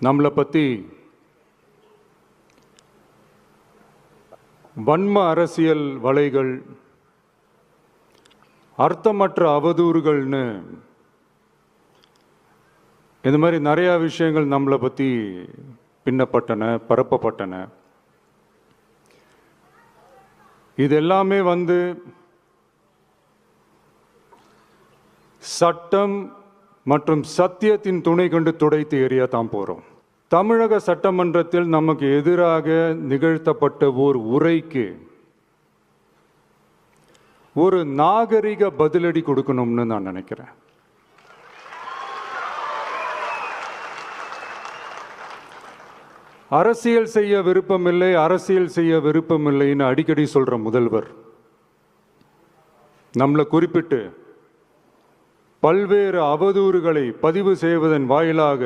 நம்மளை பற்றி வன்ம அரசியல் வலைகள், அர்த்தமற்ற அவதூறுகள்னு இந்த மாதிரி நிறையா விஷயங்கள் நம்மளை பற்றி பின்னப்பட்டன, பரப்பப்பட்டன. இது எல்லாமே சட்டம் மற்றும் சத்தியத்தின் துணை கொண்டு துடைத்து எறிய தான் போகிறோம். தமிழக சட்டமன்றத்தில் நமக்கு எதிராக நிகழ்த்தப்பட்ட ஓர் உரைக்கு ஒரு நாகரிக பதிலடி கொடுக்கணும்னு நான் நினைக்கிறேன். அரசியல் செய்ய விருப்பமில்லை, அரசியல் செய்ய விருப்பமில்லைன்னு அடிக்கடி சொல்ற முதல்வர் நம்மளை குறிப்பிட்டு பல்வேறு அவதூறுகளை பதிவு செய்வதன் வாயிலாக